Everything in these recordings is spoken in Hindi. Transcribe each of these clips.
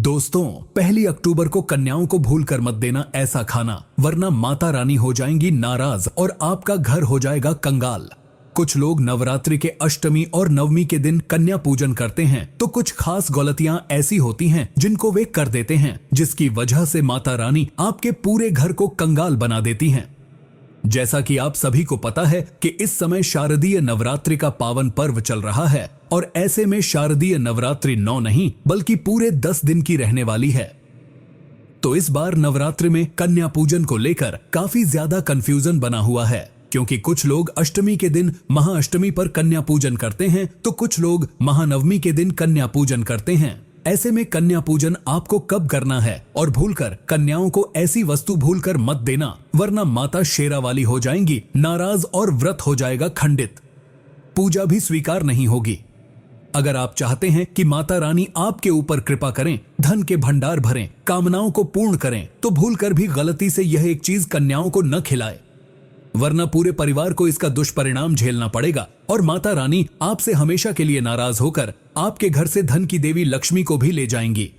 दोस्तों, 1 अक्टूबर को कन्याओं को भूल कर मत देना ऐसा खाना, वरना माता रानी हो जाएंगी नाराज और आपका घर हो जाएगा कंगाल। कुछ लोग नवरात्रि के अष्टमी और नवमी के दिन कन्या पूजन करते हैं, तो कुछ खास गलतियां ऐसी होती हैं जिनको वे कर देते हैं, जिसकी वजह से माता रानी आपके पूरे घर को कंगाल बना देती हैं। जैसा कि आप सभी को पता है कि इस समय शारदीय नवरात्रि का पावन पर्व चल रहा है और ऐसे में शारदीय नवरात्रि 9 नहीं बल्कि पूरे 10 दिन की रहने वाली है। तो इस बार नवरात्रि में कन्या पूजन को लेकर काफी ज्यादा कंफ्यूजन बना हुआ है, क्योंकि कुछ लोग अष्टमी के दिन महाअष्टमी पर कन्या पूजन करते हैं तो कुछ लोग महानवमी के दिन कन्या पूजन करते हैं। ऐसे में कन्या पूजन आपको कब करना है और भूलकर कन्याओं को ऐसी वस्तु भूलकर मत देना, वरना माता शेरा वाली हो जाएंगी नाराज और व्रत हो जाएगा खंडित। पूजा भी स्वीकार नहीं होगी। अगर आप चाहते हैं कि माता रानी आपके ऊपर कृपा करें, धन के भंडार भरें, कामनाओं को पूर्ण करें, तो भूलकर भी गलती से यह एक चीज कन्याओं को न खिलाए, वरना पूरे परिवार को इसका दुष्परिणाम झेलना पड़ेगा और माता रानी आपसे हमेशा के लिए नाराज होकर आपके घर से धन की देवी लक्ष्मी को भी ले जाएंगी।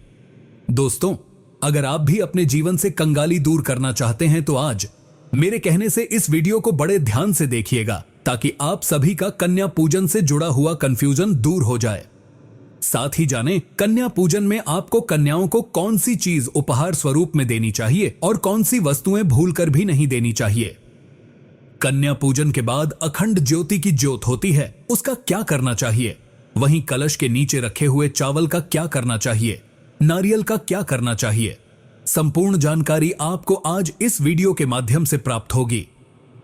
दोस्तों, अगर आप भी अपने जीवन से कंगाली दूर करना चाहते हैं तो आज मेरे कहने से इस वीडियो को बड़े ध्यान से देखिएगा, ताकि आप सभी का कन्या पूजन से जुड़ा हुआ कंफ्यूजन दूर हो जाए। साथ ही जानें कन्या पूजन में आपको कन्याओं को कौन सी चीज उपहार स्वरूप में देनी चाहिए और कौन सी वस्तुएं भूलकर भी नहीं देनी चाहिए। कन्या पूजन के बाद अखंड ज्योति की ज्योत होती है, उसका क्या करना चाहिए, वहीं कलश के नीचे रखे हुए चावल का क्या करना चाहिए, नारियल का क्या करना चाहिए। संपूर्ण जानकारी आपको आज इस वीडियो के माध्यम से प्राप्त होगी।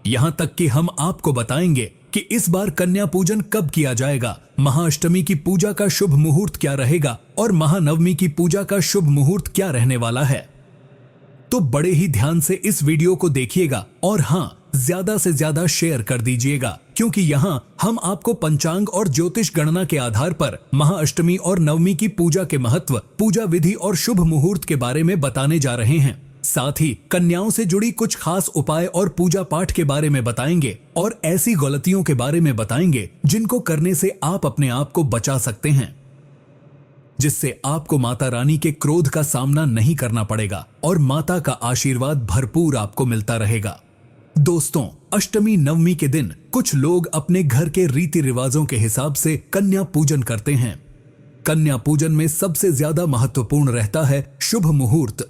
यहां तक कि हम आपको बताएंगे कि इस बार कन्या पूजन कब किया जाएगा, महाअष्टमी की पूजा का शुभ मुहूर्त क्या रहेगा और महानवमी की पूजा का शुभ मुहूर्त क्या रहने वाला है। तो बड़े ही ध्यान से इस वीडियो को देखिएगा और हाँ, ज्यादा से ज्यादा शेयर कर दीजिएगा, क्योंकि यहाँ हम आपको पंचांग और ज्योतिष गणना के आधार पर महाअष्टमी और नवमी की पूजा के महत्व, पूजा विधि और शुभ मुहूर्त के बारे में बताने जा रहे हैं। साथ ही कन्याओं से जुड़ी कुछ खास उपाय और पूजा पाठ के बारे में बताएंगे और ऐसी गलतियों के बारे में बताएंगे जिनको करने से आप अपने आप को बचा सकते हैं, जिससे आपको माता रानी के क्रोध का सामना नहीं करना पड़ेगा और माता का आशीर्वाद भरपूर आपको मिलता रहेगा। दोस्तों, अष्टमी नवमी के दिन कुछ लोग अपने घर के रीति रिवाजों के हिसाब से कन्या पूजन करते हैं। कन्या पूजन में सबसे ज्यादा महत्वपूर्ण रहता है शुभ मुहूर्त।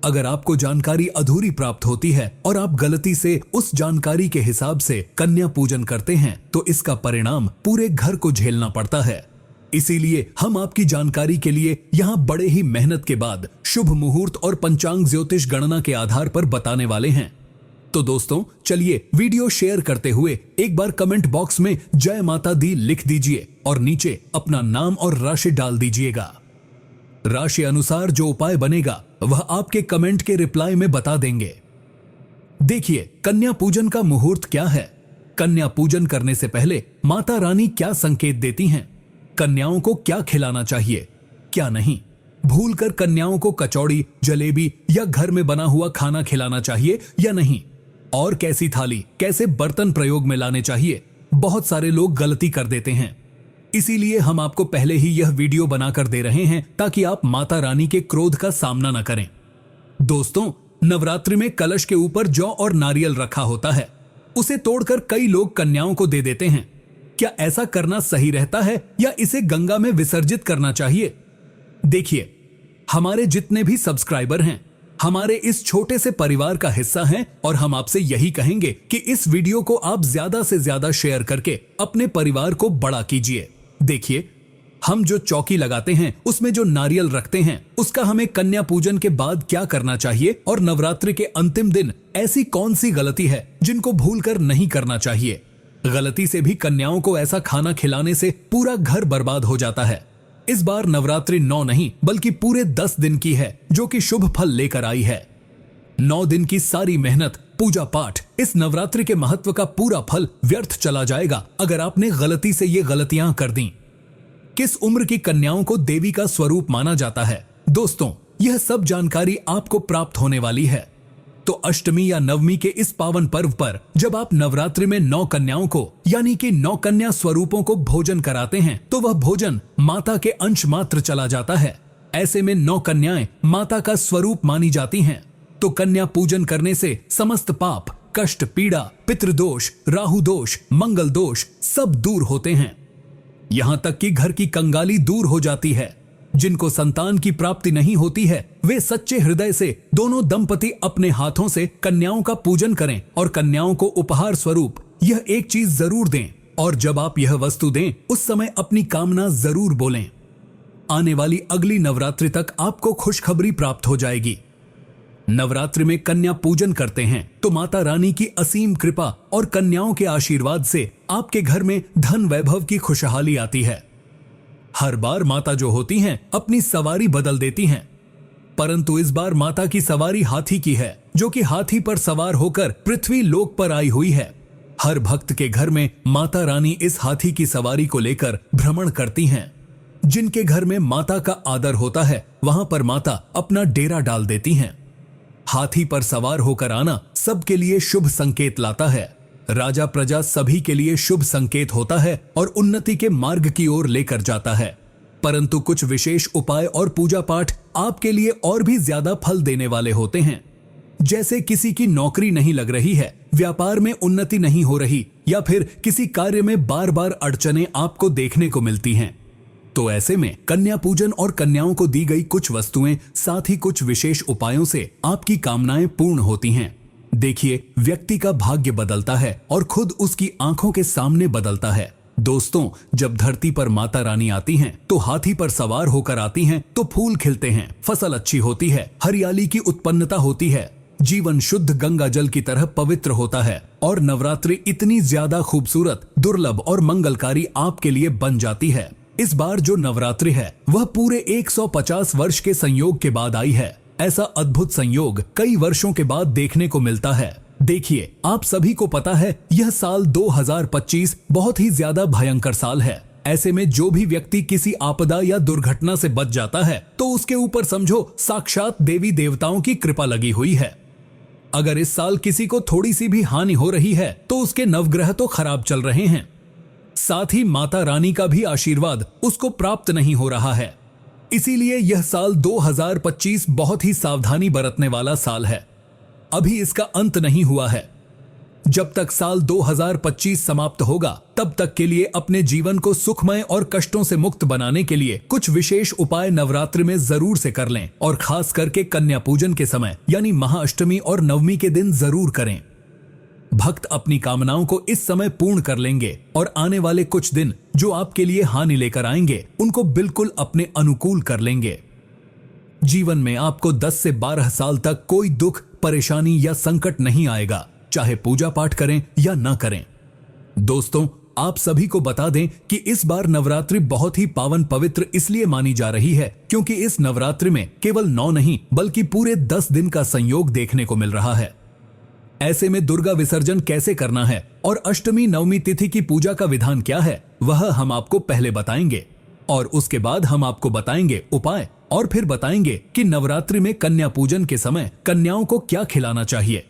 अगर आपको जानकारी अधूरी प्राप्त होती है और आप गलती से उस जानकारी के हिसाब से कन्या पूजन करते हैं तो इसका परिणाम पूरे घर को झेलना पड़ता है। इसीलिए हम आपकी जानकारी के लिए यहाँ बड़े ही मेहनत के बाद शुभ मुहूर्त और पंचांग ज्योतिष गणना के आधार पर बताने वाले हैं। तो दोस्तों, चलिए वीडियो शेयर करते हुए एक बार कमेंट बॉक्स में जय माता दी लिख दीजिए और नीचे अपना नाम और राशि डाल दीजिएगा। राशि अनुसार जो उपाय बनेगा वह आपके कमेंट के रिप्लाई में बता देंगे। देखिए, कन्या पूजन का मुहूर्त क्या है। कन्या पूजन करने से पहले माता रानी क्या संकेत देती हैं, कन्याओं को क्या खिलाना चाहिए, क्या नहीं, भूलकर कन्याओं को कचौड़ी, जलेबी या घर में बना हुआ खाना खिलाना चाहिए या नहीं, और कैसी थाली, कैसे बर्तन प्रयोग में लाने चाहिए। बहुत सारे लोग गलती कर देते हैं, इसीलिए हम आपको पहले ही यह वीडियो बनाकर दे रहे हैं ताकि आप माता रानी के क्रोध का सामना न करें। दोस्तों, नवरात्रि में कलश के ऊपर जौ और नारियल रखा होता है, उसे तोड़कर कई लोग कन्याओं को दे देते हैं। क्या ऐसा करना सही रहता है या इसे गंगा में विसर्जित करना चाहिए? देखिए, हमारे जितने भी सब्सक्राइबर हैं हमारे इस छोटे से परिवार का हिस्सा हैं और हम आपसे यही कहेंगे कि इस वीडियो को आप ज्यादा से ज्यादा शेयर करके अपने परिवार को बड़ा कीजिए। देखिए, हम जो चौकी लगाते हैं उसमें जो नारियल रखते हैं उसका हमें कन्या पूजन के बाद क्या करना चाहिए और नवरात्रि के अंतिम दिन ऐसी कौन सी गलती है जिनको भूलकर नहीं करना चाहिए। गलती से भी कन्याओं को ऐसा खाना खिलाने से पूरा घर बर्बाद हो जाता है। इस बार नवरात्रि 9 नहीं बल्कि पूरे 10 दिन की है, जो कि शुभ फल लेकर आई है। 9 दिन की सारी मेहनत, पूजा पाठ, इस नवरात्रि के महत्व का पूरा फल व्यर्थ चला जाएगा अगर आपने गलती से ये गलतियां कर दी। किस उम्र की कन्याओं को देवी का स्वरूप माना जाता है? दोस्तों, यह सब जानकारी आपको प्राप्त होने वाली है। तो अष्टमी या नवमी के इस पावन पर्व पर जब आप नवरात्रि में 9 कन्याओं को यानी कि 9 कन्या स्वरूपों को भोजन कराते हैं तो वह भोजन माता के अंश मात्र चला जाता है। ऐसे में 9 कन्याएं माता का स्वरूप मानी जाती हैं। तो कन्या पूजन करने से समस्त पाप, कष्ट, पीड़ा, पितृदोष, राहु दोष, मंगल दोष सब दूर होते हैं। यहां तक कि घर की कंगाली दूर हो जाती है। जिनको संतान की प्राप्ति नहीं होती है, वे सच्चे हृदय से दोनों दंपति अपने हाथों से कन्याओं का पूजन करें और कन्याओं को उपहार स्वरूप यह एक चीज जरूर दें। और जब आप यह वस्तु दें, उस समय अपनी कामना जरूर बोलें। आने वाली अगली नवरात्रि तक आपको खुशखबरी प्राप्त हो जाएगी। नवरात्रि में कन्या पूजन करते हैं तो माता रानी की असीम कृपा और कन्याओं के आशीर्वाद से आपके घर में धन वैभव की खुशहाली आती है। हर बार माता जो होती हैं अपनी सवारी बदल देती हैं, परंतु इस बार माता की सवारी हाथी की है, जो कि हाथी पर सवार होकर पृथ्वी लोक पर आई हुई है। हर भक्त के घर में माता रानी इस हाथी की सवारी को लेकर भ्रमण करती हैं। जिनके घर में माता का आदर होता है, वहां पर माता अपना डेरा डाल देती हैं। हाथी पर सवार होकर आना सबके लिए शुभ संकेत लाता है। राजा प्रजा सभी के लिए शुभ संकेत होता है और उन्नति के मार्ग की ओर लेकर जाता है। परंतु कुछ विशेष उपाय और पूजा पाठ आपके लिए और भी ज्यादा फल देने वाले होते हैं। जैसे किसी की नौकरी नहीं लग रही है, व्यापार में उन्नति नहीं हो रही, या फिर किसी कार्य में बार बार अड़चनें आपको देखने को मिलती हैं, तो ऐसे में कन्या पूजन और कन्याओं को दी गई कुछ वस्तुएं, साथ ही कुछ विशेष उपायों से आपकी कामनाएं पूर्ण होती हैं। देखिए, व्यक्ति का भाग्य बदलता है और खुद उसकी आंखों के सामने बदलता है। दोस्तों, जब धरती पर माता रानी आती हैं, तो हाथी पर सवार होकर आती हैं, तो फूल खिलते हैं, फसल अच्छी होती है, हरियाली की उत्पन्नता होती है, जीवन शुद्ध गंगा जल की तरह पवित्र होता है और नवरात्रि इतनी ज्यादा खूबसूरत, दुर्लभ और मंगलकारी आपके लिए बन जाती है। इस बार जो नवरात्रि है वह पूरे 150 वर्ष के संयोग के बाद आई है। ऐसा अद्भुत संयोग कई वर्षों के बाद देखने को मिलता है। देखिए, आप सभी को पता है यह साल 2025 बहुत ही ज्यादा भयंकर साल है। ऐसे में जो भी व्यक्ति किसी आपदा या दुर्घटना से बच जाता है, तो उसके ऊपर समझो साक्षात देवी देवताओं की कृपा लगी हुई है। अगर इस साल किसी को थोड़ी सी भी हानि हो रही है, तो उसके नवग्रह तो खराब चल रहे हैं, साथ ही माता रानी का भी आशीर्वाद उसको प्राप्त नहीं हो रहा है। इसीलिए यह साल 2025 बहुत ही सावधानी बरतने वाला साल है। अभी इसका अंत नहीं हुआ है। जब तक साल 2025 समाप्त होगा, तब तक के लिए अपने जीवन को सुखमय और कष्टों से मुक्त बनाने के लिए कुछ विशेष उपाय नवरात्रि में जरूर से कर लें, और खास करके कन्या पूजन के समय यानी महाअष्टमी और नवमी के दिन जरूर करें। भक्त अपनी कामनाओं को इस समय पूर्ण कर लेंगे और आने वाले कुछ दिन जो आपके लिए हानि लेकर आएंगे, उनको बिल्कुल अपने अनुकूल कर लेंगे। जीवन में आपको 10 से 12 साल तक कोई दुख, परेशानी या संकट नहीं आएगा, चाहे पूजा पाठ करें या ना करें। दोस्तों, आप सभी को बता दें कि इस बार नवरात्रि बहुत ही पावन पवित्र इसलिए मानी जा रही है क्योंकि इस नवरात्रि में केवल 9 नहीं बल्कि पूरे 10 दिन का संयोग देखने को मिल रहा है। ऐसे में दुर्गा विसर्जन कैसे करना है और अष्टमी नवमी तिथि की पूजा का विधान क्या है, वह हम आपको पहले बताएंगे, और उसके बाद हम आपको बताएंगे उपाय, और फिर बताएंगे कि नवरात्रि में कन्या पूजन के समय कन्याओं को क्या खिलाना चाहिए।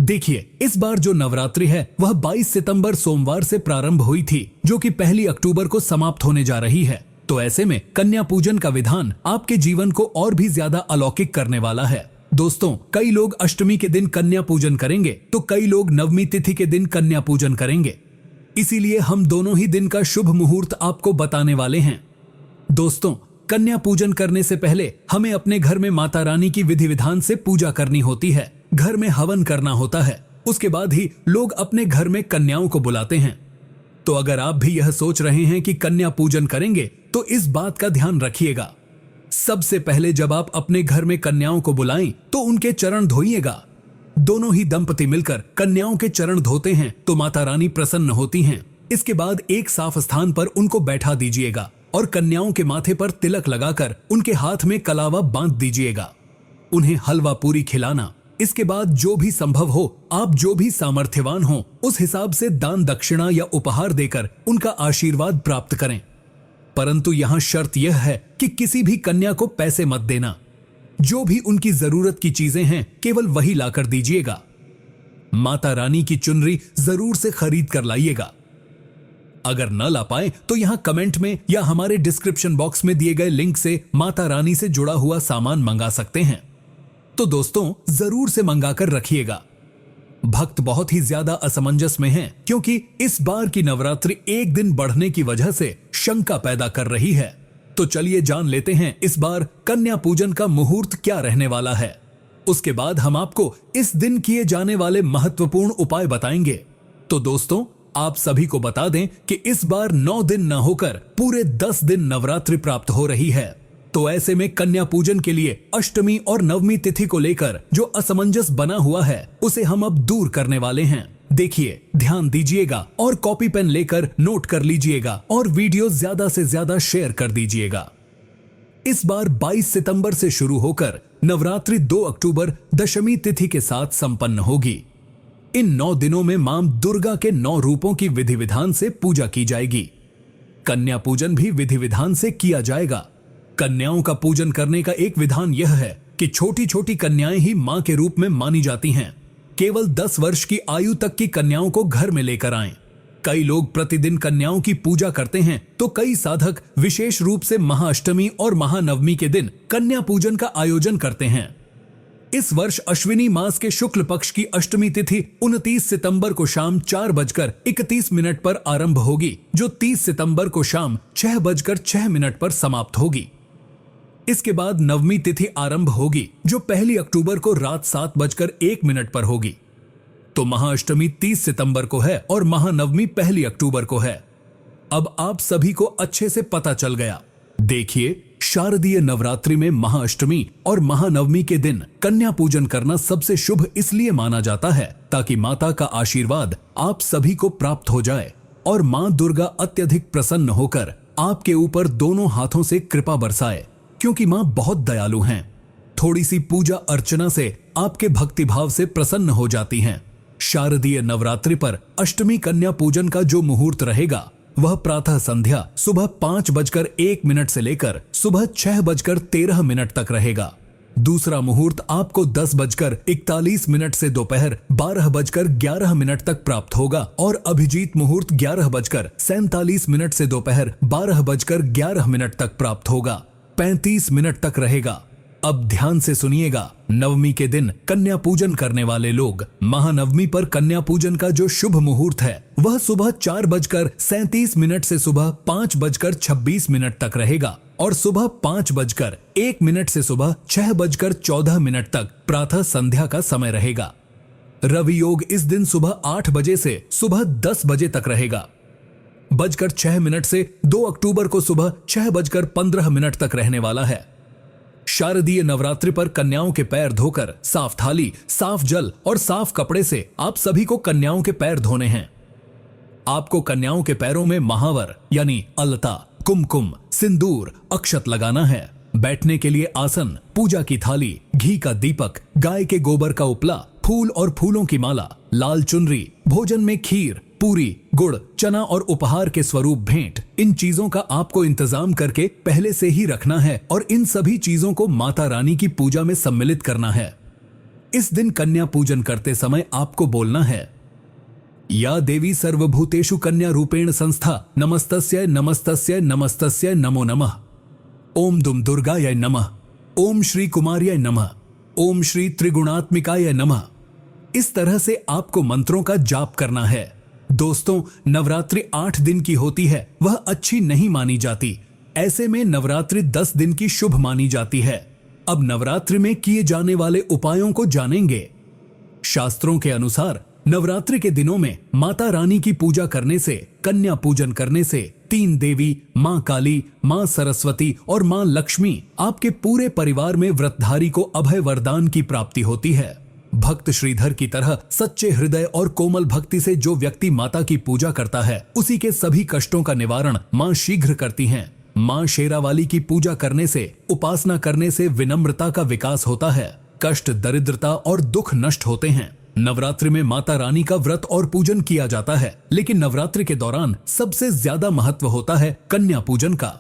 देखिए, इस बार जो नवरात्रि है वह 22 सितंबर सोमवार से प्रारंभ हुई थी, जो कि 1 अक्टूबर को समाप्त होने जा रही है। तो ऐसे में कन्या पूजन का विधान आपके जीवन को और भी ज्यादा अलौकिक करने वाला है। दोस्तों, कई लोग अष्टमी के दिन कन्या पूजन करेंगे, तो कई लोग नवमी तिथि के दिन कन्या पूजन करेंगे। इसीलिए हम दोनों ही दिन का शुभ मुहूर्त आपको बताने वाले हैं। दोस्तों, कन्या पूजन करने से पहले हमें अपने घर में माता रानी की विधि विधान से पूजा करनी होती है। घर में हवन करना होता है। उसके बाद ही लोग अपने घर में कन्याओं को बुलाते हैं। तो अगर आप भी यह सोच रहे हैं कि कन्या पूजन करेंगे, तो इस बात का ध्यान रखिएगा। सबसे पहले जब आप अपने घर में कन्याओं को बुलाएं, तो उनके चरण धोइएगा। दोनों ही दंपति मिलकर कन्याओं के चरण धोते हैं तो माता रानी प्रसन्न होती हैं। इसके बाद एक साफ स्थान पर उनको बैठा दीजिएगा और कन्याओं के माथे पर तिलक लगाकर उनके हाथ में कलावा बांध दीजिएगा। उन्हें हलवा पूरी खिलाना। इसके बाद जो भी संभव हो, आप जो भी सामर्थ्यवान हो, उस हिसाब से दान दक्षिणा या उपहार देकर उनका आशीर्वाद प्राप्त करें। परंतु यहाँ शर्त यह है कि किसी भी कन्या को पैसे मत देना। जो भी उनकी जरूरत की चीजें हैं, केवल वही लाकर दीजिएगा। माता रानी की चुनरी जरूर से खरीद कर लाइएगा। अगर न ला पाए तो यहाँ कमेंट में या हमारे डिस्क्रिप्शन बॉक्स में दिए गए लिंक से माता रानी से जुड़ा हुआ सामान मंगा सकते हैं। तो दोस्तों जरूर से मंगाकर रखिएगा। भक्त बहुत ही ज्यादा असमंजस में हैं क्योंकि इस बार की नवरात्रि एक दिन बढ़ने की वजह से शंका पैदा कर रही है। तो चलिए जान लेते हैं इस बार कन्या पूजन का मुहूर्त क्या रहने वाला है। उसके बाद हम आपको इस दिन किए जाने वाले महत्वपूर्ण उपाय बताएंगे। तो दोस्तों आप सभी को बता दें कि इस बार 9 दिन न होकर पूरे 10 दिन नवरात्रि प्राप्त हो रही है। तो ऐसे में कन्या पूजन के लिए अष्टमी और नवमी तिथि को लेकर जो असमंजस बना हुआ है उसे हम अब दूर करने वाले हैं। देखिए, ध्यान दीजिएगा और कॉपी पेन लेकर नोट कर लीजिएगा और वीडियो ज्यादा से ज्यादा शेयर कर दीजिएगा। इस बार 22 सितंबर से शुरू होकर नवरात्रि 2 अक्टूबर दशमी तिथि के साथ संपन्न होगी। इन 9 दिनों में मां दुर्गा के 9 रूपों की विधि विधान से पूजा की जाएगी। कन्या पूजन भी विधि विधान से किया जाएगा। कन्याओं का पूजन करने का एक विधान यह है कि छोटी छोटी कन्याएं ही मां के रूप में मानी जाती हैं। केवल 10 वर्ष की आयु तक की कन्याओं को घर में लेकर आएं। कई लोग प्रतिदिन कन्याओं की पूजा करते हैं तो कई साधक विशेष रूप से महाअष्टमी और महानवमी के दिन कन्या पूजन का आयोजन करते हैं। इस वर्ष अश्विनी मास के शुक्ल पक्ष की अष्टमी तिथि 29 सितंबर को शाम 4:31 पर आरंभ होगी, जो 30 सितंबर को शाम 6:06 पर समाप्त होगी। इसके बाद नवमी तिथि आरंभ होगी, जो 1 अक्टूबर को रात 7:01 पर होगी। तो महाअष्टमी 30 सितंबर को है और महानवमी 1 अक्टूबर को है। अब आप सभी को अच्छे से पता चल गया। देखिए, शारदीय नवरात्रि में महाअष्टमी और महानवमी के दिन कन्या पूजन करना सबसे शुभ इसलिए माना जाता है ताकि माता का आशीर्वाद आप सभी को प्राप्त हो जाए और मां दुर्गा अत्यधिक प्रसन्न होकर आपके ऊपर दोनों हाथों से कृपा बरसाए, क्योंकि मां बहुत दयालु हैं। थोड़ी सी पूजा अर्चना से आपके भक्तिभाव से प्रसन्न हो जाती हैं। शारदीय नवरात्रि पर अष्टमी कन्या पूजन का जो मुहूर्त रहेगा वह प्रातः संध्या सुबह 5:01 से लेकर सुबह 6:13 तक रहेगा। दूसरा मुहूर्त आपको 10:41 से दोपहर 12:11 तक प्राप्त होगा और अभिजीत मुहूर्त 11:47 से दोपहर 12:11 तक प्राप्त होगा। 35 मिनट तक रहेगा। अब ध्यान से सुनिएगा। नवमी के दिन कन्या पूजन करने वाले लोग महानवमी पर कन्या पूजन का जो शुभ मुहूर्त है वह सुबह 4:37 से सुबह 5:26 तक रहेगा और सुबह 5:01 से सुबह 6:14 तक प्रातः संध्या का समय रहेगा। रवि योग इस दिन सुबह 8 बजे से सुबह 10 बजे तक रहेगा। 6:06 से 2 अक्टूबर को सुबह 6:15 तक रहने वाला है। शारदीय नवरात्रि पर कन्याओं के पैर धोकर साफ थाली, साफ जल और साफ कपड़े से आप सभी को कन्याओं के पैर धोने हैं। आपको कन्याओं के पैरों में महावर यानी अलता, कुमकुम, सिंदूर, अक्षत लगाना है। बैठने के लिए आसन, पूजा की थाली, घी का दीपक, गाय के गोबर का उपला, फूल और फूलों की माला, लाल चुनरी, भोजन में खीर, पूरी, गुड़, चना और उपहार के स्वरूप भेंट, इन चीजों का आपको इंतजाम करके पहले से ही रखना है और इन सभी चीजों को माता रानी की पूजा में सम्मिलित करना है। इस दिन कन्या पूजन करते समय आपको बोलना है, या देवी सर्वभूतेषु कन्या रूपेण संस्था नमस्तस्यै नमस्तस्यै नमस्तस्यै नमो नमः। ओम दुम दुर्गायै नमः। ओम श्री कुमार्यै नमः। ओम श्री त्रिगुणात्मिकाय नमः। इस तरह से आपको मंत्रों का जाप करना है। दोस्तों, नवरात्रि 8 दिन की होती है, वह अच्छी नहीं मानी जाती। ऐसे में नवरात्रि 10 दिन की शुभ मानी जाती है। अब नवरात्रि में किए जाने वाले उपायों को जानेंगे। शास्त्रों के अनुसार नवरात्रि के दिनों में माता रानी की पूजा करने से, कन्या पूजन करने से 3 देवी मां काली, मां सरस्वती और मां लक्ष्मी आपके पूरे परिवार में व्रतधारी को अभय वरदान की प्राप्ति होती है। भक्त श्रीधर की तरह सच्चे हृदय और कोमल भक्ति से जो व्यक्ति माता की पूजा करता है उसी के सभी कष्टों का निवारण मां शीघ्र करती हैं। मां शेरावाली की पूजा करने से, उपासना करने से विनम्रता का विकास होता है। कष्ट, दरिद्रता और दुख नष्ट होते हैं। नवरात्रि में माता रानी का व्रत और पूजन किया जाता है, लेकिन नवरात्रि के दौरान सबसे ज्यादा महत्व होता है कन्या पूजन का।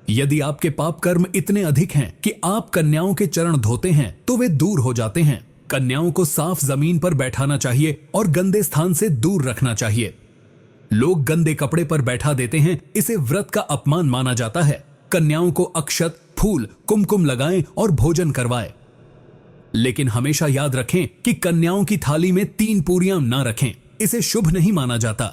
यदि आपके पाप कर्म इतने अधिक हैं कि आप कन्याओं के चरण धोते हैं तो वे दूर हो जाते हैं। कन्याओं को साफ जमीन पर बैठाना चाहिए और गंदे स्थान से दूर रखना चाहिए। लोग गंदे कपड़े पर बैठा देते हैं, इसे व्रत का अपमान माना जाता है। कन्याओं को अक्षत, फूल, कुमकुम लगाएं और भोजन करवाएं। लेकिन हमेशा याद रखें कि कन्याओं की थाली में 3 पूरियां ना रखें, इसे शुभ नहीं माना जाता।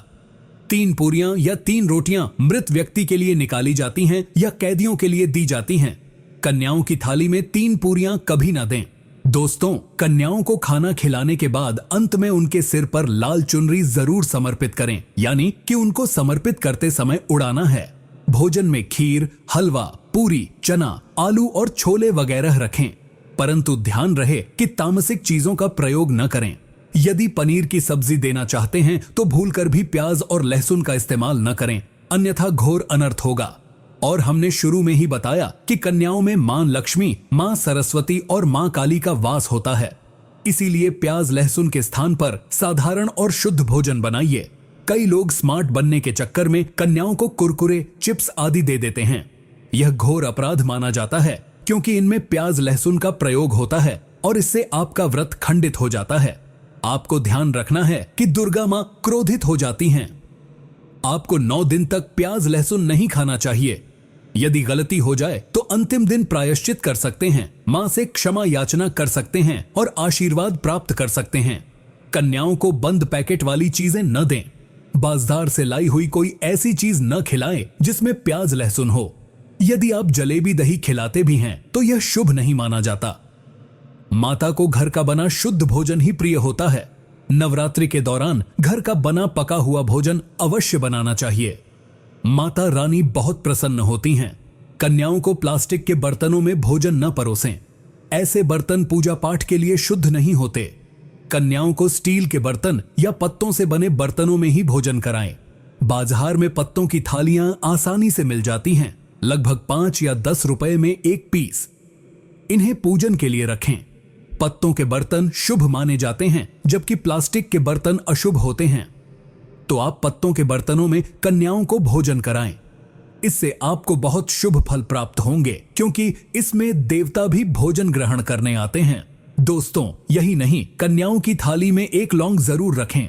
3 पूरियां या 3 रोटियां मृत व्यक्ति के लिए निकाली जाती हैं या कैदियों के लिए दी जाती हैं। कन्याओं की थाली में 3 पूरियां कभी ना दें। दोस्तों, कन्याओं को खाना खिलाने के बाद अंत में उनके सिर पर लाल चुनरी जरूर समर्पित करें, यानी कि उनको समर्पित करते समय उड़ाना है। भोजन में खीर, हलवा, पूरी, चना, आलू और छोले वगैरह रखें, परंतु ध्यान रहे कि तामसिक चीजों का प्रयोग न करें। यदि पनीर की सब्जी देना चाहते हैं तो भूलकर भी प्याज और लहसुन का इस्तेमाल न करें, अन्यथा घोर अनर्थ होगा। और हमने शुरू में ही बताया कि कन्याओं में मां लक्ष्मी, मां सरस्वती और मां काली का वास होता है। इसीलिए प्याज लहसुन के स्थान पर साधारण और शुद्ध भोजन बनाइए। कई लोग स्मार्ट बनने के चक्कर में कन्याओं को कुरकुरे, चिप्स आदि दे देते हैं। यह घोर अपराध माना जाता है, क्योंकि इनमें प्याज लहसुन का प्रयोग होता है और इससे आपका व्रत खंडित हो जाता है। आपको ध्यान रखना है कि दुर्गा मां क्रोधित हो जाती हैं। आपको 9 दिन तक प्याज लहसुन नहीं खाना चाहिए। यदि गलती हो जाए तो अंतिम दिन प्रायश्चित कर सकते हैं, मां से क्षमा याचना कर सकते हैं और आशीर्वाद प्राप्त कर सकते हैं। कन्याओं को बंद पैकेट वाली चीजें न दें। बाजार से लाई हुई कोई ऐसी चीज न खिलाएं जिसमें प्याज लहसुन हो। यदि आप जलेबी दही खिलाते भी हैं तो यह शुभ नहीं माना जाता। माता को घर का बना शुद्ध भोजन ही प्रिय होता है। नवरात्रि के दौरान घर का बना पका हुआ भोजन अवश्य बनाना चाहिए। माता रानी बहुत प्रसन्न होती हैं। कन्याओं को प्लास्टिक के बर्तनों में भोजन न परोसें। ऐसे बर्तन पूजा पाठ के लिए शुद्ध नहीं होते। कन्याओं को स्टील के बर्तन या पत्तों से बने बर्तनों में ही भोजन कराएं। बाजार में पत्तों की थालियां आसानी से मिल जाती हैं, लगभग 5 या 10 रुपए में 1 पीस। इन्हें पूजन के लिए रखें। पत्तों के बर्तन शुभ माने जाते हैं, जबकि प्लास्टिक के बर्तन अशुभ होते हैं। तो आप पत्तों के बर्तनों में कन्याओं को भोजन कराएं। इससे आपको बहुत शुभ फल प्राप्त होंगे, क्योंकि इसमें देवता भी भोजन ग्रहण करने आते हैं। दोस्तों, यही नहीं, कन्याओं की थाली में 1 लौंग जरूर रखें।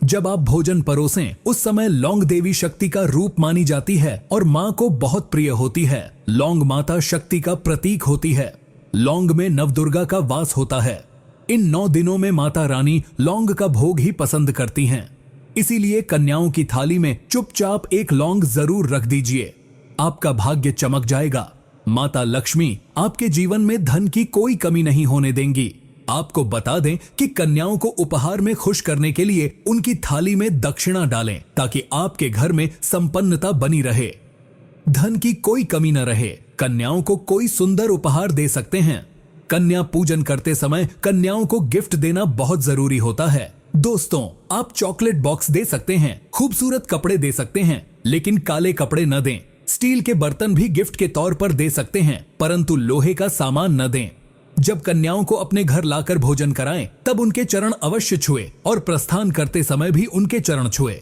जब आप भोजन परोसें उस समय लौंग देवी शक्ति का रूप मानी जाती है और मां को बहुत प्रिय होती है। लौंग माता शक्ति का प्रतीक होती है। लौंग में नवदुर्गा का वास होता है। इन 9 दिनों में माता रानी लौंग का भोग ही पसंद करती हैं। इसीलिए कन्याओं की थाली में चुपचाप 1 लौंग जरूर रख दीजिए। आपका भाग्य चमक जाएगा। माता लक्ष्मी आपके जीवन में धन की कोई कमी नहीं होने देंगी। आपको बता दें कि कन्याओं को उपहार में खुश करने के लिए उनकी थाली में दक्षिणा डालें, ताकि आपके घर में संपन्नता बनी रहे, धन की कोई कमी न रहे। कन्याओं को कोई सुंदर उपहार दे सकते हैं। कन्या पूजन करते समय कन्याओं को गिफ्ट देना बहुत जरूरी होता है। दोस्तों, आप चॉकलेट बॉक्स दे सकते हैं, खूबसूरत कपड़े दे सकते हैं, लेकिन काले कपड़े न दें। स्टील के बर्तन भी गिफ्ट के तौर पर दे सकते हैं, परंतु लोहे का सामान न दें। जब कन्याओं को अपने घर लाकर भोजन कराएं, तब उनके चरण अवश्य छुए और प्रस्थान करते समय भी उनके चरण छुए।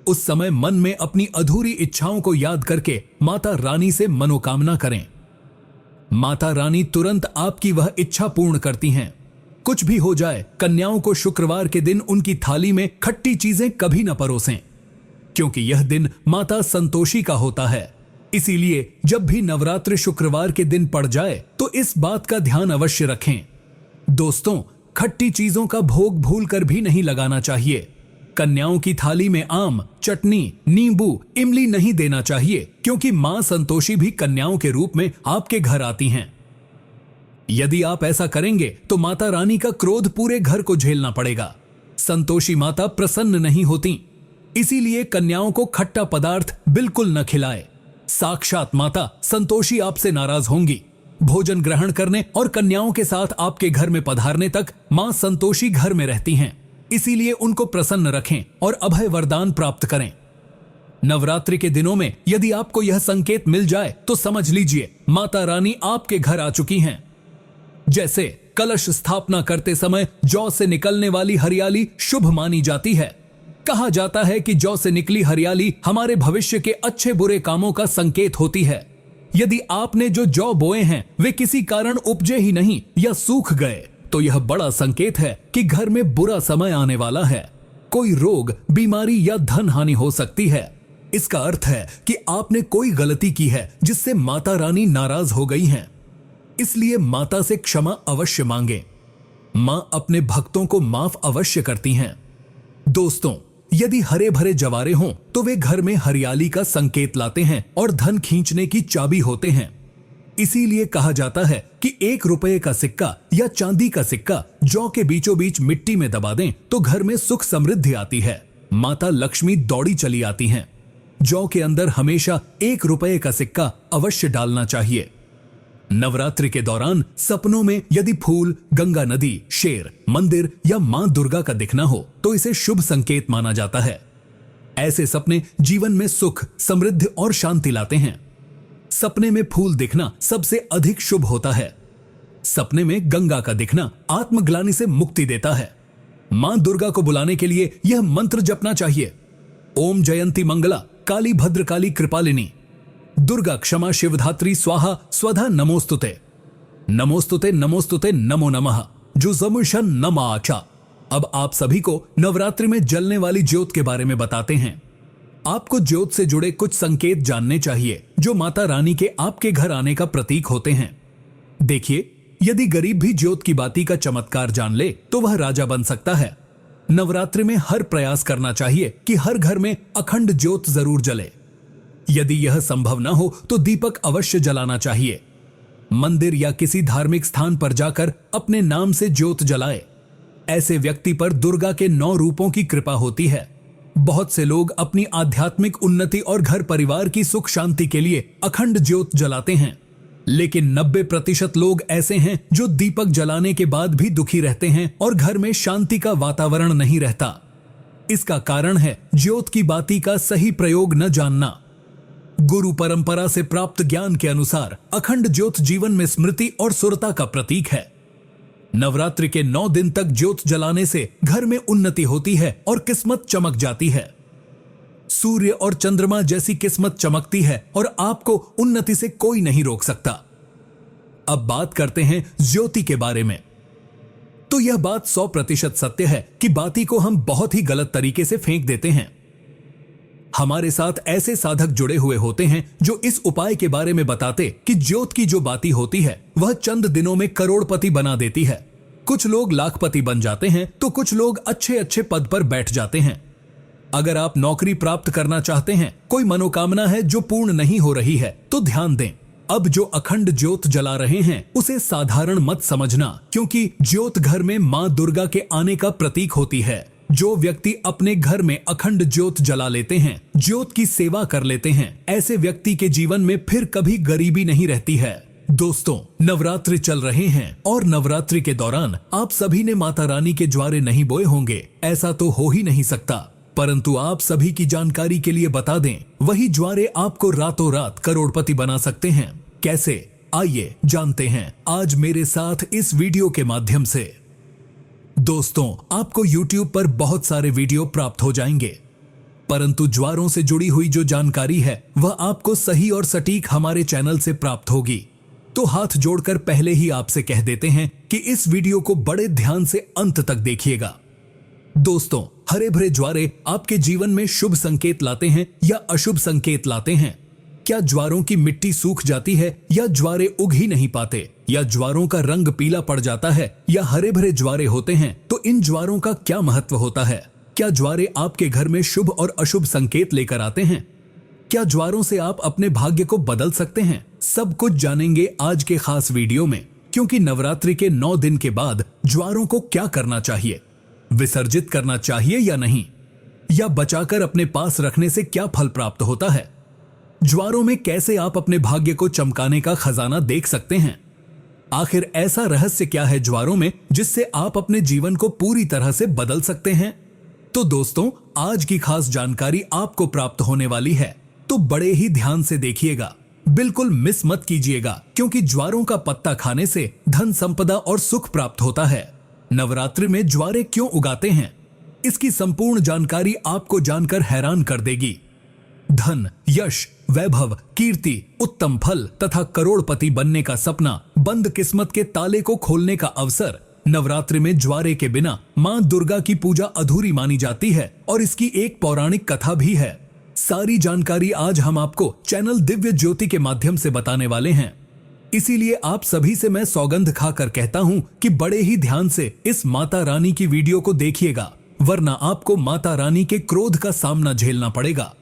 उस समय मन में अपनी अधूरी इच्छाओं को याद करके माता रानी से मनोकामना करें। माता रानी तुरंत आपकी वह इच्छा पूर्ण करती हैं। कुछ भी हो जाए, कन्याओं को शुक्रवार के दिन उनकी थाली में खट्टी चीजें कभी न परोसें, क्योंकि यह दिन माता संतोषी का होता है। इसीलिए जब भी नवरात्रि शुक्रवार के दिन पड़ जाए तो इस बात का ध्यान अवश्य रखें। दोस्तों, खट्टी चीजों का भोग भूलकर भी नहीं लगाना चाहिए। कन्याओं की थाली में आम, चटनी, नींबू, इमली नहीं देना चाहिए, क्योंकि मां संतोषी भी कन्याओं के रूप में आपके घर आती हैं। यदि आप ऐसा करेंगे तो माता रानी का क्रोध पूरे घर को झेलना पड़ेगा। संतोषी माता प्रसन्न नहीं होती। इसीलिए कन्याओं को खट्टा पदार्थ बिल्कुल न खिलाए। साक्षात माता संतोषी आपसे नाराज होंगी। भोजन ग्रहण करने और कन्याओं के साथ आपके घर में पधारने तक मां संतोषी घर में रहती हैं। इसीलिए उनको प्रसन्न रखें और अभय वरदान प्राप्त करें। नवरात्रि के दिनों में यदि आपको यह संकेत मिल जाए तो समझ लीजिए माता रानी आपके घर आ चुकी हैं। जैसे कलश स्थापना करते समय जौ से निकलने वाली हरियाली शुभ मानी जाती है। कहा जाता है कि जौ से निकली हरियाली हमारे भविष्य के अच्छे बुरे कामों का संकेत होती है। यदि आपने जो जौ बोए हैं वे किसी कारण उपजे ही नहीं या सूख गए, तो यह बड़ा संकेत है कि घर में बुरा समय आने वाला है। कोई रोग, बीमारी या धन हानि हो सकती है। इसका अर्थ है कि आपने कोई गलती की है जिससे माता रानी नाराज हो गई हैं। इसलिए माता से क्षमा अवश्य मांगे। मां अपने भक्तों को माफ अवश्य करती हैं। दोस्तों, यदि हरे भरे जवारे हों तो वे घर में हरियाली का संकेत लाते हैं और धन खींचने की चाबी होते हैं। इसीलिए कहा जाता है कि 1 रुपए का सिक्का या चांदी का सिक्का जौ के बीचों बीच मिट्टी में दबा दें तो घर में सुख समृद्धि आती है, माता लक्ष्मी दौड़ी चली आती हैं। जौ के अंदर हमेशा 1 रुपए का सिक्का अवश्य डालना चाहिए। नवरात्रि के दौरान सपनों में यदि फूल, गंगा नदी, शेर, मंदिर या मां दुर्गा का दिखना हो तो इसे शुभ संकेत माना जाता है। ऐसे सपने जीवन में सुख, समृद्धि और शांति लाते हैं। सपने में फूल दिखना सबसे अधिक शुभ होता है। सपने में गंगा का दिखना आत्मग्लानि से मुक्ति देता है। मां दुर्गा को बुलाने के लिए यह मंत्र जपना चाहिए। ओम जयंती मंगला काली भद्रकाली कृपालिनी दुर्गा क्षमा शिवधात्री स्वाहा स्वधा नमोस्तुते नमोस्तुते नमोस्तुते नमो नमः जुजमुशन नमाचा। अब आप सभी को नवरात्रि में जलने वाली ज्योत के बारे में बताते हैं। आपको ज्योत से जुड़े कुछ संकेत जानने चाहिए जो माता रानी के आपके घर आने का प्रतीक होते हैं। देखिए, यदि गरीब भी ज्योत की बाती का चमत्कार जान ले तो वह राजा बन सकता है। नवरात्रि में हर प्रयास करना चाहिए कि हर घर में अखंड ज्योत जरूर जले। यदि यह संभव न हो तो दीपक अवश्य जलाना चाहिए। मंदिर या किसी धार्मिक स्थान पर जाकर अपने नाम से ज्योत जलाए। ऐसे व्यक्ति पर दुर्गा के 9 रूपों की कृपा होती है। बहुत से लोग अपनी आध्यात्मिक उन्नति और घर परिवार की सुख शांति के लिए अखंड ज्योत जलाते हैं, लेकिन 90% लोग ऐसे हैं जो दीपक जलाने के बाद भी दुखी रहते हैं और घर में शांति का वातावरण नहीं रहता। इसका कारण है ज्योत की बाती का सही प्रयोग न जानना। गुरु परंपरा से प्राप्त ज्ञान के अनुसार अखंड ज्योत जीवन में स्मृति और सुरता का प्रतीक है। नवरात्रि के 9 दिन तक ज्योत जलाने से घर में उन्नति होती है और किस्मत चमक जाती है। सूर्य और चंद्रमा जैसी किस्मत चमकती है और आपको उन्नति से कोई नहीं रोक सकता। अब बात करते हैं ज्योति के बारे में। तो यह बात 100% सत्य है कि बाती को हम बहुत ही गलत तरीके से फेंक देते हैं। हमारे साथ ऐसे साधक जुड़े हुए होते हैं जो इस उपाय के बारे में बताते कि ज्योत की जो बाती होती है वह चंद दिनों में करोड़पति बना देती है। कुछ लोग लाखपति बन जाते हैं तो कुछ लोग अच्छे अच्छे पद पर बैठ जाते हैं। अगर आप नौकरी प्राप्त करना चाहते हैं, कोई मनोकामना है जो पूर्ण नहीं हो रही है, तो ध्यान दें। अब जो अखंड ज्योत जला रहे हैं उसे साधारण मत समझना, क्योंकि ज्योत घर में मां दुर्गा के आने का प्रतीक होती है। जो व्यक्ति अपने घर में अखंड ज्योत जला लेते हैं, ज्योत की सेवा कर लेते हैं, ऐसे व्यक्ति के जीवन में फिर कभी गरीबी नहीं रहती है। दोस्तों, नवरात्रि चल रहे हैं और नवरात्रि के दौरान आप सभी ने माता रानी के ज्वारे नहीं बोए होंगे, ऐसा तो हो ही नहीं सकता। परंतु आप सभी की जानकारी के लिए बता दें, वही ज्वारे आपको रातों रात करोड़पति बना सकते हैं। कैसे? आइए जानते हैं आज मेरे साथ इस वीडियो के माध्यम से। दोस्तों, आपको YouTube पर बहुत सारे वीडियो प्राप्त हो जाएंगे, परंतु ज्वारों से जुड़ी हुई जो जानकारी है वह आपको सही और सटीक हमारे चैनल से प्राप्त होगी। तो हाथ जोड़कर पहले ही आपसे कह देते हैं कि इस वीडियो को बड़े ध्यान से अंत तक देखिएगा। दोस्तों, हरे भरे ज्वारे आपके जीवन में शुभ संकेत लाते हैं या अशुभ संकेत लाते हैं? क्या ज्वारों की मिट्टी सूख जाती है या ज्वारे उग ही नहीं पाते, या ज्वारों का रंग पीला पड़ जाता है या हरे भरे ज्वारे होते हैं? तो इन ज्वारों का क्या महत्व होता है? क्या ज्वारे आपके घर में शुभ और अशुभ संकेत लेकर आते हैं? क्या ज्वारों से आप अपने भाग्य को बदल सकते हैं? सब कुछ जानेंगे आज के खास वीडियो में, क्योंकि नवरात्रि के 9 दिन के बाद ज्वारों को क्या करना चाहिए, विसर्जित करना चाहिए या नहीं, या बचाकर अपने पास रखने से क्या फल प्राप्त होता है? ज्वारों में कैसे आप अपने भाग्य को चमकाने का खजाना देख सकते हैं? आखिर ऐसा रहस्य क्या है ज्वारों में जिससे आप अपने जीवन को पूरी तरह से बदल सकते हैं? तो दोस्तों, आज की खास जानकारी आपको प्राप्त होने वाली है, तो बड़े ही ध्यान से देखिएगा, बिल्कुल मिस मत कीजिएगा, क्योंकि ज्वारों का पत्ता खाने से धन संपदा और सुख प्राप्त होता है। नवरात्रि में ज्वारे क्यों उगाते हैं, इसकी संपूर्ण जानकारी आपको जानकर हैरान कर देगी। धन, यश, वैभव, कीर्ति, उत्तम फल तथा करोड़पति बनने का सपना, बंद किस्मत के ताले को खोलने का अवसर, नवरात्रि में ज्वारे के बिना मां दुर्गा की पूजा अधूरी मानी जाती है और इसकी एक पौराणिक कथा भी है। सारी जानकारी आज हम आपको चैनल दिव्य ज्योति के माध्यम से बताने वाले हैं। इसीलिए आप सभी से मैं सौगंध खाकर कहता हूं कि बड़े ही ध्यान से इस माता रानी की वीडियो को देखिएगा, वरना आपको माता रानी के क्रोध का सामना झेलना पड़ेगा।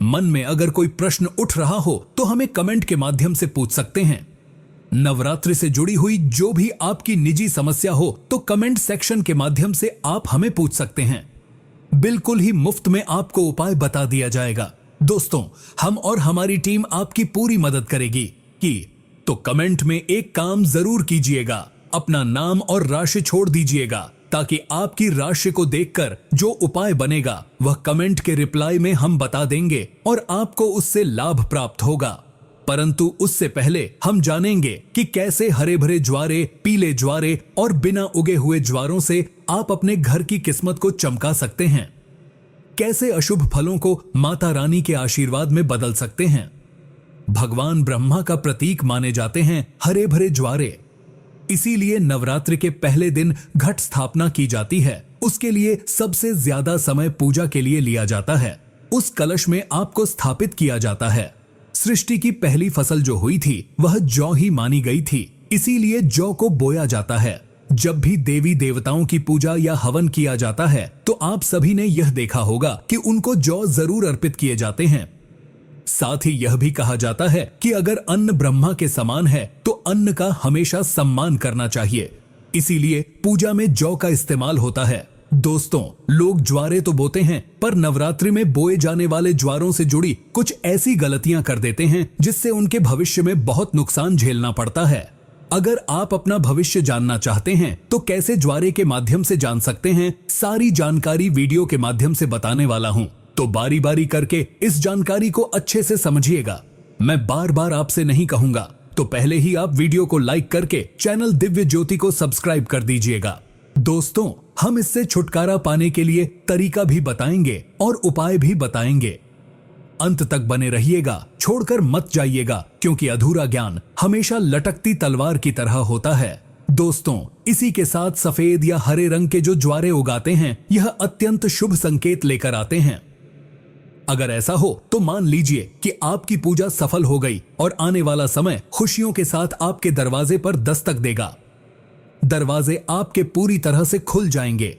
मन में अगर कोई प्रश्न उठ रहा हो तो हमें कमेंट के माध्यम से पूछ सकते हैं। नवरात्रि से जुड़ी हुई जो भी आपकी निजी समस्या हो तो कमेंट सेक्शन के माध्यम से आप हमें पूछ सकते हैं। बिल्कुल ही मुफ्त में आपको उपाय बता दिया जाएगा। दोस्तों, हम और हमारी टीम आपकी पूरी मदद करेगी तो कमेंट में एक काम जरूर कीजिएगा, अपना नाम और राशि छोड़ दीजिएगा, ताकि आपकी राशि को देखकर जो उपाय बनेगा वह कमेंट के रिप्लाई में हम बता देंगे और आपको उससे लाभ प्राप्त होगा। परंतु उससे पहले हम जानेंगे कि कैसे हरे भरे ज्वारे, पीले ज्वारे और बिना उगे हुए ज्वारों से आप अपने घर की किस्मत को चमका सकते हैं। कैसे अशुभ फलों को माता रानी के आशीर्वाद में बदल सकते हैं। भगवान ब्रह्मा का प्रतीक माने जाते हैं हरे भरे ज्वारे, इसीलिए नवरात्रि के पहले दिन घट स्थापना की जाती है। उसके लिए सबसे ज्यादा समय पूजा के लिए लिया जाता है। उस कलश में आपको स्थापित किया जाता है। सृष्टि की पहली फसल जो हुई थी वह जौ ही मानी गई थी, इसीलिए जौ को बोया जाता है। जब भी देवी देवताओं की पूजा या हवन किया जाता है तो आप सभी ने यह देखा होगा कि उनको जौ जरूर अर्पित किए जाते हैं। साथ ही यह भी कहा जाता है कि अगर अन्न ब्रह्मा के समान है तो अन्न का हमेशा सम्मान करना चाहिए, इसीलिए पूजा में जौ का इस्तेमाल होता है। दोस्तों, लोग ज्वारे तो बोते हैं पर नवरात्रि में बोए जाने वाले ज्वारों से जुड़ी कुछ ऐसी गलतियां कर देते हैं जिससे उनके भविष्य में बहुत नुकसान झेलना पड़ता है। अगर आप अपना भविष्य जानना चाहते हैं तो कैसे ज्वारे के माध्यम से जान सकते हैं, सारी जानकारी वीडियो के माध्यम से बताने वाला हूं, तो बारी बारी करके इस जानकारी को अच्छे से समझिएगा। मैं बार बार आपसे नहीं कहूंगा, तो पहले ही आप वीडियो को लाइक करके चैनल दिव्य ज्योति को सब्सक्राइब कर दीजिएगा। दोस्तों, हम इससे छुटकारा पाने के लिए तरीका भी बताएंगे और उपाय भी बताएंगे। अंत तक बने रहिएगा, छोड़कर मत जाइएगा, क्योंकि अधूरा ज्ञान हमेशा लटकती तलवार की तरह होता है। दोस्तों, इसी के साथ सफेद या हरे रंग के जो ज्वारे उगाते हैं यह अत्यंत शुभ संकेत लेकर आते हैं। अगर ऐसा हो तो मान लीजिए कि आपकी पूजा सफल हो गई और आने वाला समय खुशियों के साथ आपके दरवाजे पर दस्तक देगा। दरवाजे आपके पूरी तरह से खुल जाएंगे,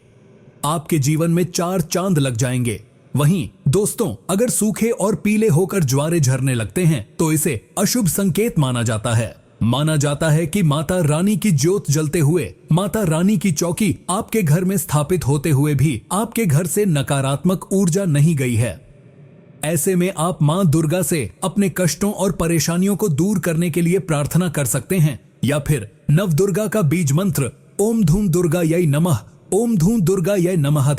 आपके जीवन में 4 चांद लग जाएंगे। वहीं दोस्तों, अगर सूखे और पीले होकर ज्वारे झरने लगते हैं तो इसे अशुभ संकेत माना जाता है। माना जाता है कि माता रानी की ज्योत जलते हुए, माता रानी की चौकी आपके घर में स्थापित होते हुए भी आपके घर से नकारात्मक ऊर्जा नहीं गई है। ऐसे में आप मां दुर्गा से अपने कष्टों और परेशानियों को दूर करने के लिए प्रार्थना कर सकते हैं, या फिर नव दुर्गा का बीज मंत्र ओम धूम दुर्गा यै नमः, ओम धूम दुर्गा यै नमः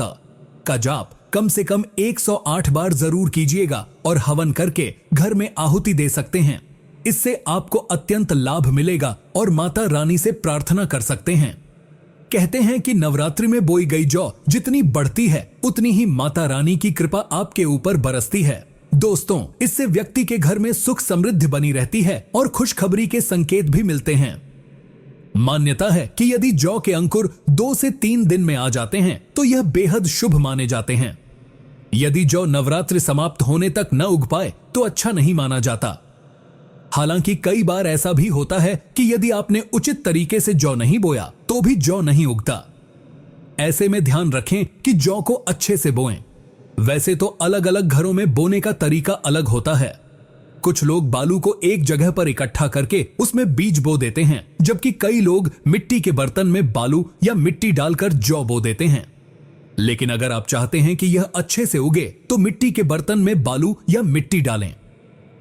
का जाप कम से कम 108 बार जरूर कीजिएगा और हवन करके घर में आहुति दे सकते हैं। इससे आपको अत्यंत लाभ मिलेगा और माता रानी से प्रार्थना कर सकते हैं। कहते हैं कि नवरात्रि में बोई गई जौ जितनी बढ़ती है उतनी ही माता रानी की कृपा आपके ऊपर बरसती है। दोस्तों, इससे व्यक्ति के घर में सुख समृद्धि बनी रहती है और खुशखबरी के संकेत भी मिलते हैं। मान्यता है कि यदि जौ के अंकुर 2 से 3 दिन में आ जाते हैं तो यह बेहद शुभ माने जाते हैं। यदि जौ नवरात्रि समाप्त होने तक न उग पाए तो अच्छा नहीं माना जाता। हालांकि कई बार ऐसा भी होता है कि यदि आपने उचित तरीके से जौ नहीं बोया तो भी जौ नहीं उगता। ऐसे में ध्यान रखें कि जौ को अच्छे से बोएं। वैसे तो अलग अलग घरों में बोने का तरीका अलग होता है। कुछ लोग बालू को एक जगह पर इकट्ठा करके उसमें बीज बो देते हैं, जबकि कई लोग मिट्टी के बर्तन में बालू या मिट्टी डालकर जौ बो देते हैं। लेकिन अगर आप चाहते हैं कि यह अच्छे से उगे तो मिट्टी के बर्तन में बालू या मिट्टी डालें,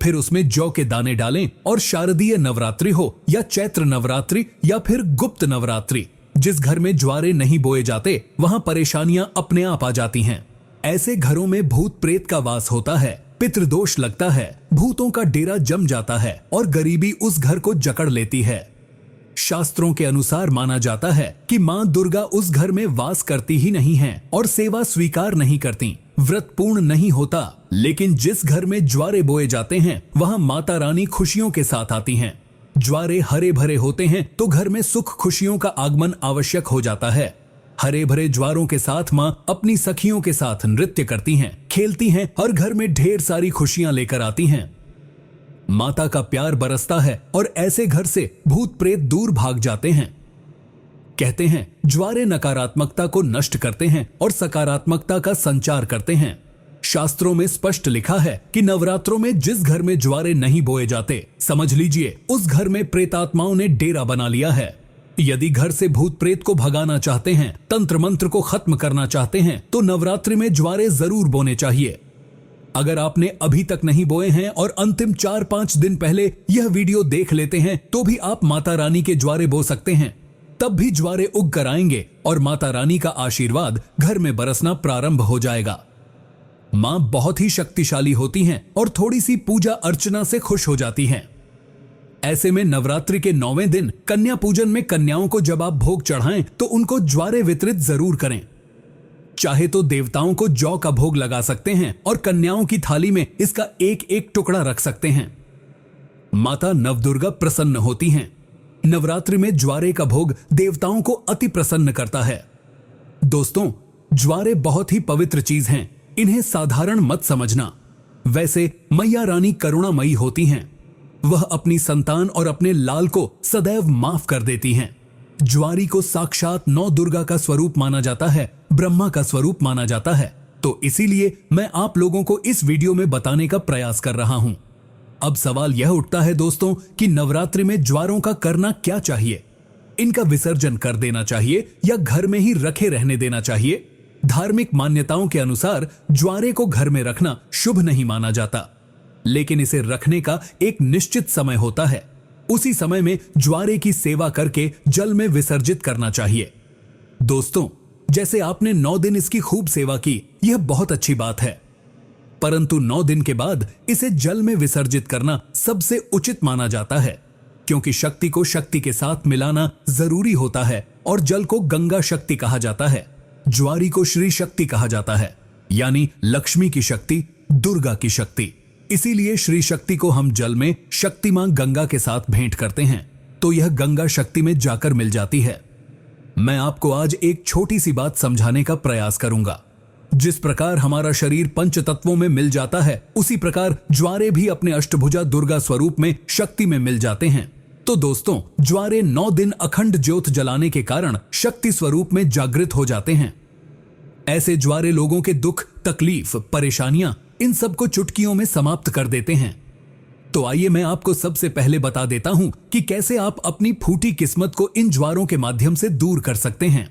फिर उसमें जौ के दाने डालें और शारदीय नवरात्रि हो या चैत्र नवरात्रि या फिर गुप्त नवरात्रि, जिस घर में ज्वारे नहीं बोए जाते वहां परेशानियां अपने आप आ जाती हैं। ऐसे घरों में भूत प्रेत का वास होता है, पितृदोष लगता है, भूतों का डेरा जम जाता है और गरीबी उस घर को जकड़ लेती है। शास्त्रों के अनुसार माना जाता है कि मां दुर्गा उस घर में वास करती ही नहीं है और सेवा स्वीकार नहीं करती, व्रत पूर्ण नहीं होता। लेकिन जिस घर में ज्वारे बोए जाते हैं वहां माता रानी खुशियों के साथ आती हैं। ज्वारे हरे भरे होते हैं तो घर में सुख खुशियों का आगमन आवश्यक हो जाता है। हरे भरे ज्वारों के साथ माँ अपनी सखियों के साथ नृत्य करती हैं, खेलती हैं और घर में ढेर सारी खुशियां लेकर आती हैं। माता का प्यार बरसता है और ऐसे घर से भूत प्रेत दूर भाग जाते हैं। कहते हैं ज्वारे नकारात्मकता को नष्ट करते हैं और सकारात्मकता का संचार करते हैं। शास्त्रों में स्पष्ट लिखा है कि नवरात्रों में जिस घर में ज्वारे नहीं बोए जाते, समझ लीजिए उस घर में प्रेतात्माओं ने डेरा बना लिया है। यदि घर से भूत प्रेत को भगाना चाहते हैं, तंत्र मंत्र को खत्म करना चाहते हैं, तो नवरात्रि में ज्वारे जरूर बोने चाहिए। अगर आपने अभी तक नहीं बोए हैं और अंतिम 4-5 दिन पहले यह वीडियो देख लेते हैं तो भी आप माता रानी के ज्वारे बो सकते हैं। तब भी ज्वारे उग कर आएंगे और माता रानी का आशीर्वाद घर में बरसना प्रारंभ हो जाएगा। मां बहुत ही शक्तिशाली होती हैं और थोड़ी सी पूजा अर्चना से खुश हो जाती हैं। ऐसे में नवरात्रि के 9वें दिन कन्या पूजन में कन्याओं को जब आप भोग चढ़ाएं तो उनको ज्वारे वितरित जरूर करें। चाहे तो देवताओं को जौ का भोग लगा सकते हैं और कन्याओं की थाली में इसका एक एक टुकड़ा रख सकते हैं। माता नवदुर्गा प्रसन्न होती हैं। नवरात्रि में ज्वारे का भोग देवताओं को अति प्रसन्न करता है। दोस्तों, ज्वारे बहुत ही पवित्र चीज हैं, इन्हें साधारण मत समझना। वैसे मैया रानी करुणामयी होती हैं। वह अपनी संतान और अपने लाल को सदैव माफ कर देती हैं। ज्वारी को साक्षात नौ दुर्गा का स्वरूप माना जाता है, ब्रह्मा का स्वरूप माना जाता है। तो इसीलिए मैं आप लोगों को इस वीडियो में बताने का प्रयास कर रहा हूं। अब सवाल यह उठता है दोस्तों कि नवरात्रि में ज्वारों का करना क्या चाहिए? इनका विसर्जन कर देना चाहिए या घर में ही रखे रहने देना चाहिए? धार्मिक मान्यताओं के अनुसार ज्वारे को घर में रखना शुभ नहीं माना जाता, लेकिन इसे रखने का एक निश्चित समय होता है। उसी समय में ज्वारे की सेवा करके जल में विसर्जित करना चाहिए। दोस्तों, जैसे आपने 9 दिन इसकी खूब सेवा की, यह बहुत अच्छी बात है, परंतु 9 दिन के बाद इसे जल में विसर्जित करना सबसे उचित माना जाता है, क्योंकि शक्ति को शक्ति के साथ मिलाना जरूरी होता है और जल को गंगा शक्ति कहा जाता है, ज्वारी को श्री शक्ति कहा जाता है, यानी लक्ष्मी की शक्ति, दुर्गा की शक्ति। इसीलिए श्री शक्ति को हम जल में शक्ति मां गंगा के साथ भेंट करते हैं तो यह गंगा शक्ति में जाकर मिल जाती है। मैं आपको आज एक छोटी सी बात समझाने का प्रयास करूंगा। जिस प्रकार हमारा शरीर पंच तत्वों में मिल जाता है, उसी प्रकार ज्वारे भी अपने अष्टभुजा दुर्गा स्वरूप में शक्ति में मिल जाते हैं। तो दोस्तों, ज्वारे 9 दिन अखंड ज्योत जलाने के कारण शक्ति स्वरूप में जागृत हो जाते हैं। ऐसे ज्वारे लोगों के दुख, तकलीफ, परेशानियां, इन सब को चुटकियों में समाप्त कर देते हैं। तो आइए मैं आपको सबसे पहले बता देता हूं कि कैसे आप अपनी फूटी किस्मत को इन ज्वारों के माध्यम से दूर कर सकते हैं।